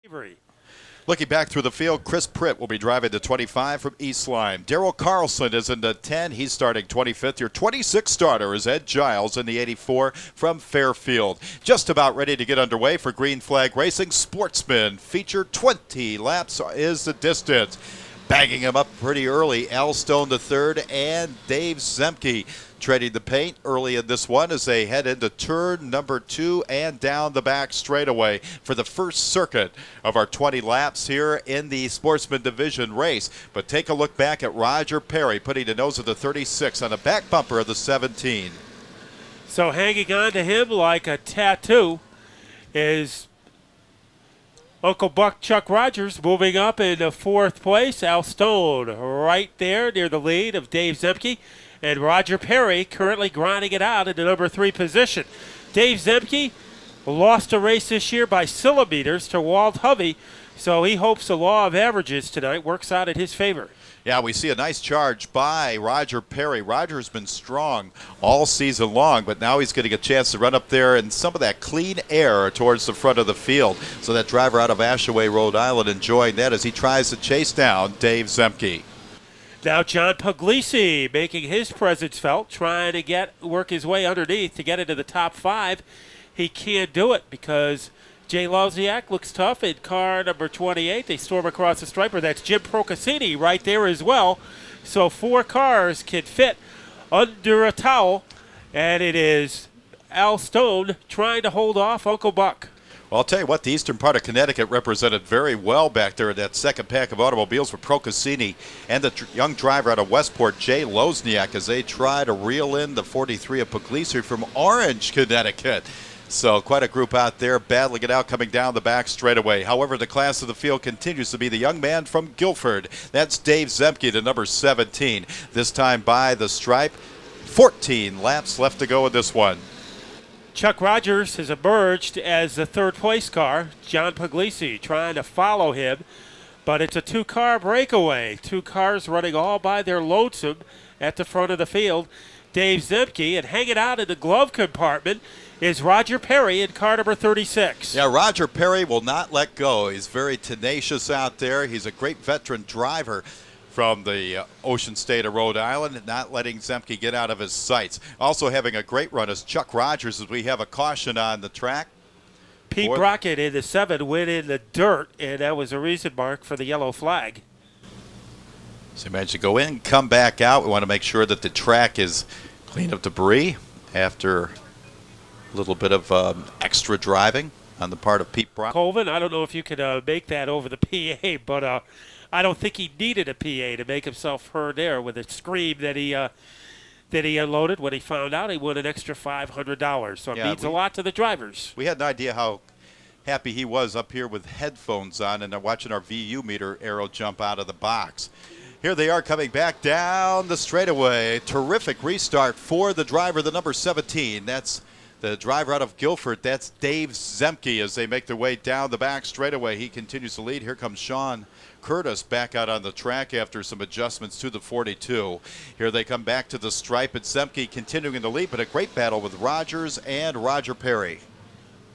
Avery. Looking back through the field, Chris Pritt will be driving the 25 from East Lyme. Daryl Carlson is in the 10. He's starting 25th. Your 26th starter is Ed Giles in the 84 from Fairfield. Just about ready to get underway for Green Flag Racing. Sportsman feature 20 laps is the distance. Bagging him up pretty early, Al Stone the third and Dave Zemke treading the paint early in this one as they head into turn number 2 and down the back straightaway for the first circuit of our 20 laps here in the Sportsman Division race. But take a look back at Roger Perry putting the nose of the 36 on the back bumper of the 17. So hanging on to him like a tattoo is Uncle Buck Chuck Rogers, moving up into 4th place. Al Stone right there near the lead of Dave Zemke. And Roger Perry currently grinding it out in the number 3 position. Dave Zemke lost a race this year by millimeters to Walt Hovey, so he hopes the law of averages tonight works out in his favor. Yeah, we see a nice charge by Roger Perry. Roger's been strong all season long, but now he's getting a chance to run up there in some of that clean air towards the front of the field. So that driver out of Ashaway, Rhode Island, enjoying that as he tries to chase down Dave Zemke. Now John Puglisi making his presence felt, trying to work his way underneath to get into the top 5. He can't do it because Jay Lozniak looks tough in car number 28. They storm across the striper. That's Jim Procaccini right there as well. So 4 cars can fit under a towel, and it is Al Stone trying to hold off Uncle Buck. Well, I'll tell you what, the eastern part of Connecticut represented very well back there in that second pack of automobiles with Procaccini and the young driver out of Westport, Jay Lozniak, as they try to reel in the 43 of Puglisi from Orange, Connecticut. So quite a group out there battling it out, coming down the back straightaway. However, the class of the field continues to be the young man from Guilford. That's Dave Zemke, the number 17. This time by the stripe. 14 laps left to go in this one. Chuck Rogers has emerged as the 3rd place car. John Puglisi trying to follow him, but it's a 2-car breakaway. 2 cars running all by their lonesome at the front of the field. Dave Zemke, and hanging out in the glove compartment is Roger Perry in car number 36. Yeah, Roger Perry will not let go. He's very tenacious out there. He's a great veteran driver from the ocean state of Rhode Island, not letting Zemke get out of his sights. Also having a great run is Chuck Rogers as we have a caution on the track. Pete Brockett in the 7 went in the dirt, and that was a reason mark for the yellow flag. So he managed to go in, come back out. We want to make sure that the track is clean of debris after a little bit of extra driving on the part of Pete Brockett. Colvin, I don't know if you could make that over the PA, but I don't think he needed a PA to make himself heard there with a scream that he unloaded when he found out he won an extra $500. So it means a lot to the drivers. We had no idea how happy he was up here with headphones on and watching our VU meter arrow jump out of the box. Here they are coming back down the straightaway. Terrific restart for the driver, the number 17. That's the driver out of Guilford. That's Dave Zemke as they make their way down the back straightaway. He continues to lead. Here comes Sean Curtis back out on the track after some adjustments to the 42. Here they come back to the stripe. It's Zemke continuing the lead, but a great battle with Rogers and Roger Perry.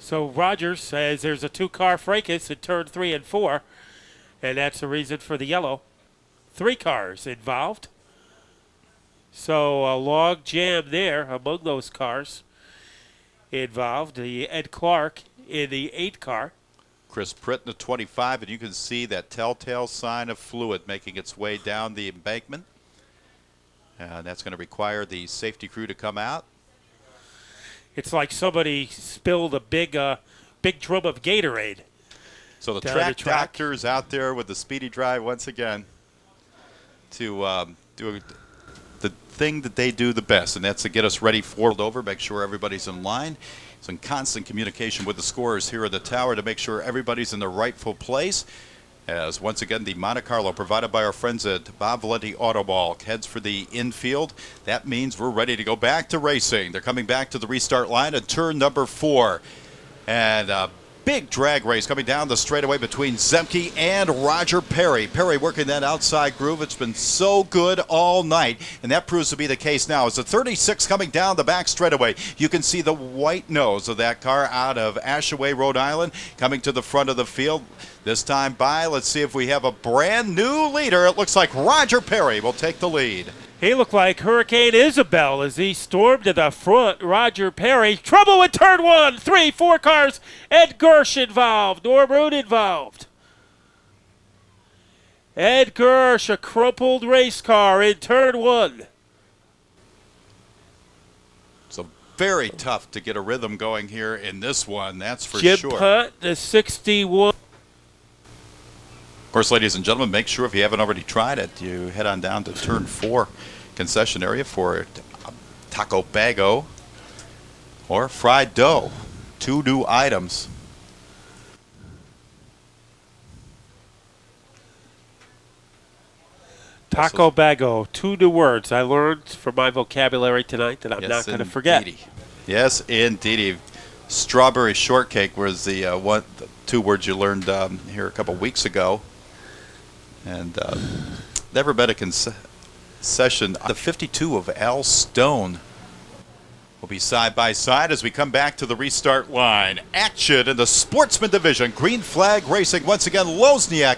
So Rogers says there's a 2-car fracas in turn 3 and 4, and that's the reason for the yellow. 3 cars involved. So a log jam there among those cars involved. The Ed Clark in the 8 car. Chris Pritt in the 25, and you can see that telltale sign of fluid making its way down the embankment. And that's going to require the safety crew to come out. It's like somebody spilled a big drum of Gatorade. So the track doctors out there with the speedy drive once again to do the thing that they do the best, and that's to get us ready for over, make sure everybody's in line. It's in constant communication with the scorers here at the tower to make sure everybody's in the rightful place. As once again, the Monte Carlo provided by our friends at Bob Valenti Auto Ball heads for the infield. That means we're ready to go back to racing. They're coming back to the restart line at turn number 4. And Big drag race coming down the straightaway between Zemke and Roger Perry. Perry working that outside groove. It's been so good all night, and that proves to be the case now. As the 36 coming down the back straightaway, you can see the white nose of that car out of Ashaway, Rhode Island, coming to the front of the field. This time by, let's see if we have a brand new leader. It looks like Roger Perry will take the lead. He looked like Hurricane Isabel as he stormed to the front. Roger Perry, trouble with turn 1, 3, 4 cars. Ed Gersh involved, Norbrud involved. Ed Gersh, a crumpled race car in turn 1. So very tough to get a rhythm going here in this one, that's for Jim sure. Putt, the 61. Of course, ladies and gentlemen, make sure if you haven't already tried it, you head on down to turn 4 concession area for taco bago or fried dough. 2 new items. Taco bago, 2 new words I learned from my vocabulary tonight that I'm not going to forget. Yes, indeed. Strawberry shortcake was the 2 words you learned here a couple weeks ago. And never been a concession. The 52 of Al Stone will be side by side as we come back to the restart line. Action in the Sportsman division. Green flag racing once again. Lozniak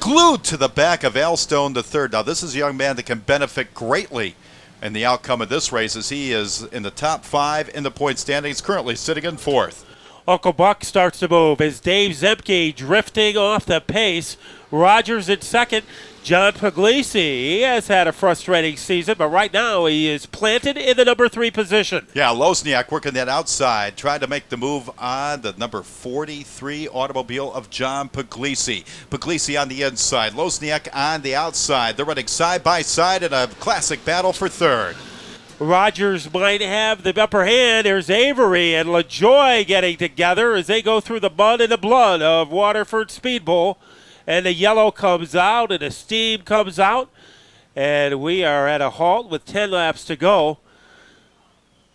glued to the back of Al Stone III. Now this is a young man that can benefit greatly in the outcome of this race as he is in the top 5 in the point standings, currently sitting in 4th. Uncle Buck starts to move as Dave Zemke drifting off the pace. Rogers in second. John Puglisi, he has had a frustrating season, but right now he is planted in the number 3 position. Yeah, Lozniak working that outside, trying to make the move on the number 43 automobile of John Puglisi. Puglisi on the inside, Lozniak on the outside. They're running side by side in a classic battle for 3rd. Rogers might have the upper hand. There's Avery and LaJoy getting together as they go through the mud and the blood of Waterford Speedbowl. And the yellow comes out and the steam comes out. And we are at a halt with 10 laps to go.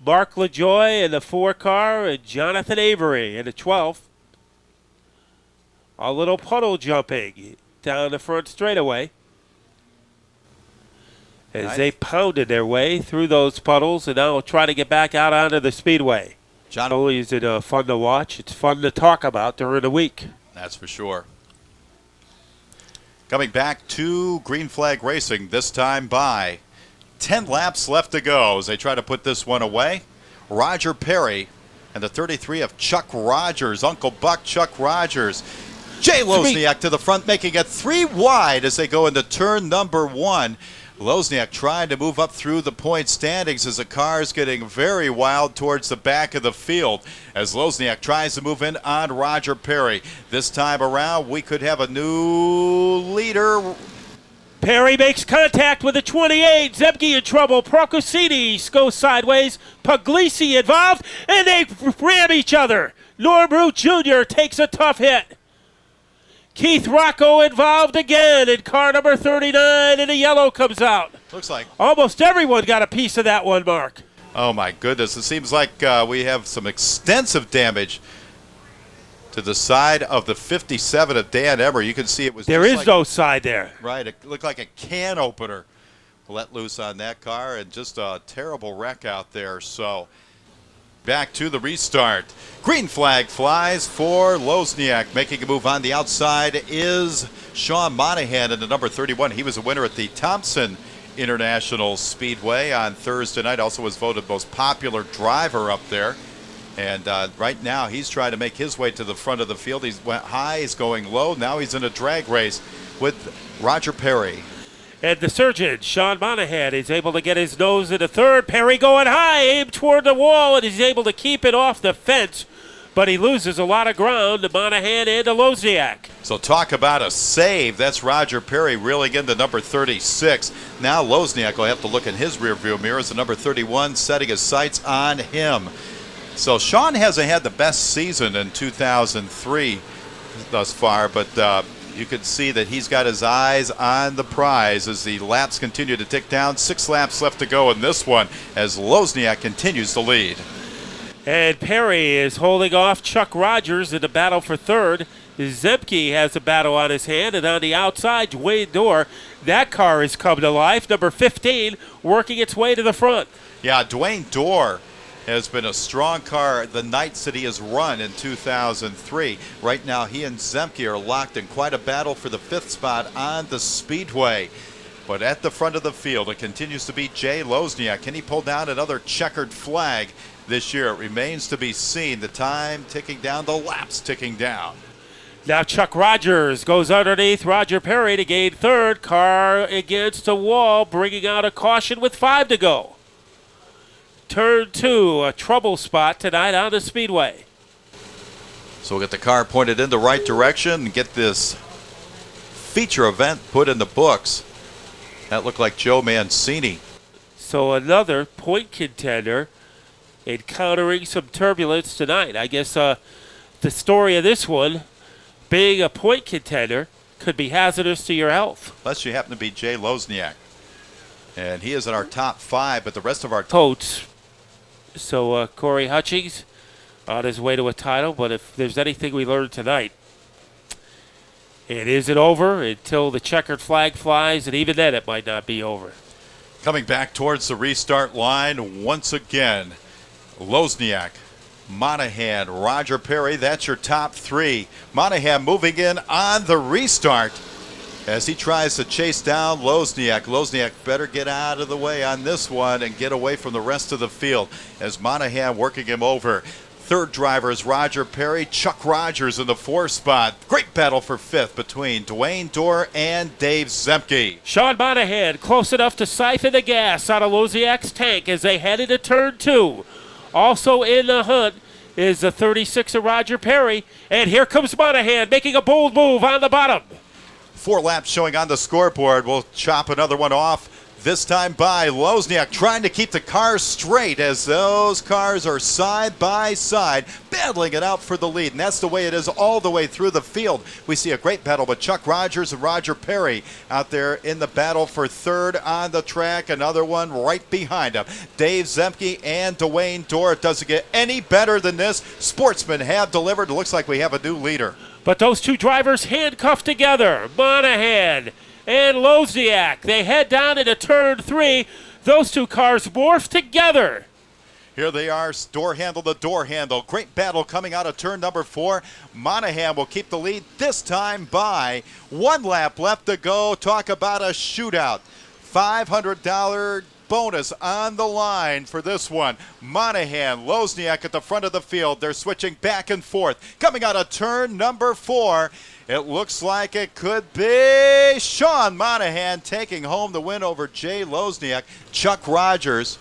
Mark LaJoy in the 4 car and Jonathan Avery in the 12th. A little puddle jumping down the front straightaway as they pounded their way through those puddles and now try to get back out onto the speedway. Not only is it fun to watch, it's fun to talk about during the week. That's for sure. Coming back to green flag racing, this time by 10 laps left to go as they try to put this one away. Roger Perry and the 33 of Chuck Rogers, Uncle Buck Chuck Rogers. Jay Lozniak to the front, making it 3 wide as they go into turn number 1. Lozniak trying to move up through the point standings as the car is getting very wild towards the back of the field as Lozniak tries to move in on Roger Perry. This time around, we could have a new leader. Perry makes contact with the 28. Zemke in trouble. Procosini goes sideways. Puglisi involved, and they ram each other. Norbrud Jr. takes a tough hit. Keith Rocco involved again in car number 39, and the yellow comes out. Looks like almost everyone got a piece of that one, Mark. Oh, my goodness. It seems like we have some extensive damage to the side of the 57 of Dan Emmer. You can see it was there is no side there. Right. It looked like a can opener let loose on that car, and just a terrible wreck out there. So back to the restart. Green flag flies for Lozniak. Making a move on the outside is Shawn Monahan in the number 31. He was a winner at the Thompson International Speedway on Thursday night. Also was voted most popular driver up there. And right now he's trying to make his way to the front of the field. He's went high, he's going low. Now he's in a drag race with Roger Perry. And the surgeon, Shawn Monahan, is able to get his nose into 3rd. Perry going high, aimed toward the wall, and he's able to keep it off the fence. But he loses a lot of ground to Monahan and to Lozniak. So talk about a save. That's Roger Perry reeling into number 36. Now Lozniak will have to look in his rearview mirror as the number 31 setting his sights on him. So Shawn hasn't had the best season in 2003 thus far, but you can see that he's got his eyes on the prize as the laps continue to tick down. 6 laps left to go in this one as Lozniak continues to lead. And Perry is holding off Chuck Rogers in the battle for third. Zemke has a battle on his hand, and on the outside, Dwayne Dorr. That car has come to life. Number 15 working its way to the front. Yeah, Dwayne Dorr has been a strong car the nights that he has run in 2003. Right now, he and Zemke are locked in quite a battle for the 5th spot on the Speedway. But at the front of the field, it continues to be Jay Lozniak. Can he pull down another checkered flag this year? It remains to be seen. The time ticking down, the laps ticking down. Now Chuck Rogers goes underneath Roger Perry to gain third. Car against the wall, bringing out a caution with 5 to go. Turn 2, a trouble spot tonight on the Speedway. So we'll get the car pointed in the right direction and get this feature event put in the books. That looked like Joe Mancini. So another point contender encountering some turbulence tonight. I guess the story of this one, being a point contender, could be hazardous to your health. Unless you happen to be Jay Lozniak. And he is in our top 5, but the rest of our coach. So Corey Hutchings on his way to a title, but if there's anything we learned tonight, it isn't over until the checkered flag flies, and even then it might not be over. Coming back towards the restart line once again, Lozniak, Monahan, Roger Perry, that's your top 3. Monahan moving in on the restart as he tries to chase down Lozniak. Lozniak better get out of the way on this one and get away from the rest of the field as Monahan working him over. Third driver is Roger Perry. Chuck Rogers in the 4th spot. Great battle for 5th between Dwayne Dorr and Dave Zemke. Shawn Monahan close enough to siphon the gas out of Lozniak's tank as they head into turn 2. Also in the hunt is the 36 of Roger Perry. And here comes Monahan making a bold move on the bottom. 4 laps showing on the scoreboard. We'll chop another one off. This time by Lozniak, trying to keep the cars straight as those cars are side by side, battling it out for the lead. And that's the way it is all the way through the field. We see a great battle with Chuck Rogers and Roger Perry out there in the battle for third on the track. Another one right behind him. Dave Zemke and Dwayne Dorr. It doesn't get any better than this. Sportsman have delivered. It looks like we have a new leader. But those two drivers handcuffed together. Monahan and Lozniak. They head down into turn 3. Those two cars morph together. Here they are, door handle to door handle. Great battle coming out of turn number 4. Monahan will keep the lead this time by 1 lap left to go. Talk about a shootout. $500 bonus on the line for this one. Monahan, Lozniak at the front of the field. They're switching back and forth. Coming out of turn number 4. It looks like it could be Shawn Monahan taking home the win over Jay Lozniak. Chuck Rogers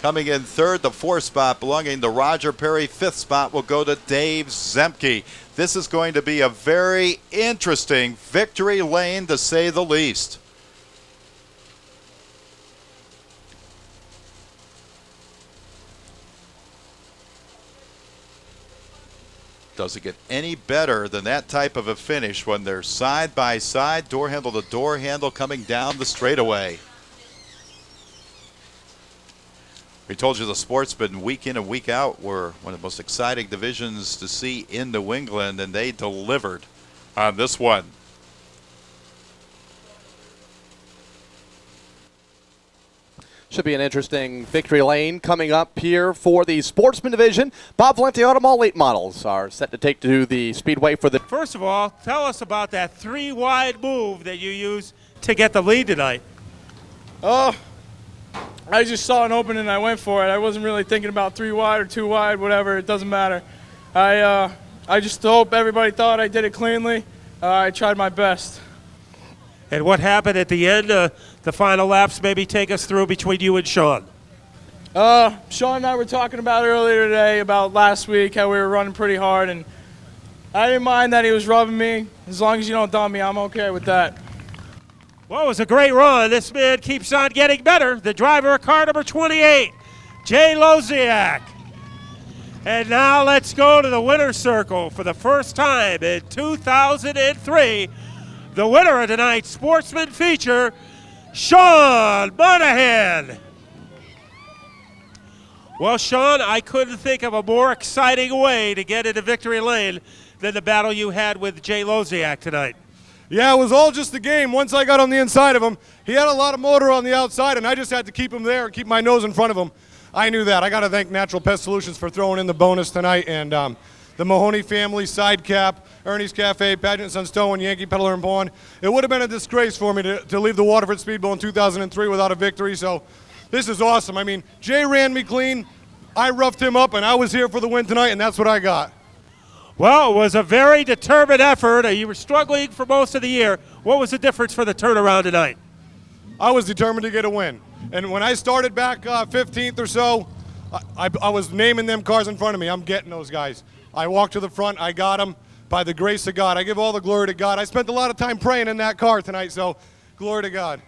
coming in third. The 4th spot belonging to Roger Perry. 5th spot will go to Dave Zemke. This is going to be a very interesting victory lane, to say the least. Doesn't get any better than that type of a finish when they're side by side, door handle to door handle coming down the straightaway. We told you the Sportsman week in and week out were one of the most exciting divisions to see in New England, and they delivered on this one. Should be an interesting victory lane coming up here for the Sportsman division. Bob Valenti Automall late models are set to take to the Speedway for the... First of all, tell us about that 3-wide move that you used to get the lead tonight. Oh, I just saw an opening and I went for it. I wasn't really thinking about 3 wide or 2 wide, whatever. It doesn't matter. I just hope everybody thought I did it cleanly. I tried my best. And what happened at the end? The final laps maybe take us through between you and Shawn. Shawn and I were talking about earlier today about last week, how we were running pretty hard, and I didn't mind that he was rubbing me. As long as you don't dump me, I'm okay with that. Well, it was a great run. This man keeps on getting better. The driver of car number 28, Jay Lozniak. And now let's go to the winner's circle for the first time in 2003. The winner of tonight's Sportsman feature, Shawn Monahan. Well, Shawn, I couldn't think of a more exciting way to get into victory lane than the battle you had with Jay Loziak tonight. Yeah, it was all just a game. Once I got on the inside of him, he had a lot of motor on the outside, and I just had to keep him there and keep my nose in front of him. I knew that. I got to thank Natural Pest Solutions for throwing in the bonus tonight, and the Mahoney family, Side Cap, Ernie's Cafe, Pageant Sun Stowe, and Yankee Peddler and Pawn. It would have been a disgrace for me to leave the Waterford Speedbowl in 2003 without a victory, so this is awesome. I mean, Jay ran me clean. I roughed him up, and I was here for the win tonight, and that's what I got. Well, it was a very determined effort. You were struggling for most of the year. What was the difference for the turnaround tonight? I was determined to get a win. And when I started back 15th or so, I was naming them cars in front of me. I'm getting those guys. I walked to the front. I got them by the grace of God. I give all the glory to God. I spent a lot of time praying in that car tonight, so glory to God.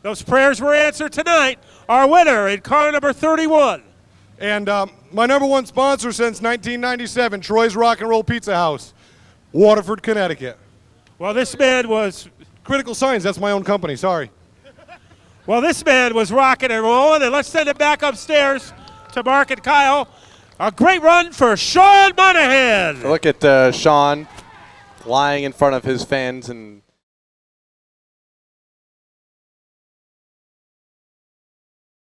Those prayers were answered tonight. Our winner in car number 31. And my number one sponsor since 1997, Troy's Rock and Roll Pizza House, Waterford, Connecticut. Well, this man was... Critical Signs, that's my own company, sorry. Well, this man was rocking and rolling, and let's send it back upstairs to Mark and Kyle. A great run for Shawn Monahan. Look at Shawn lying in front of his fans and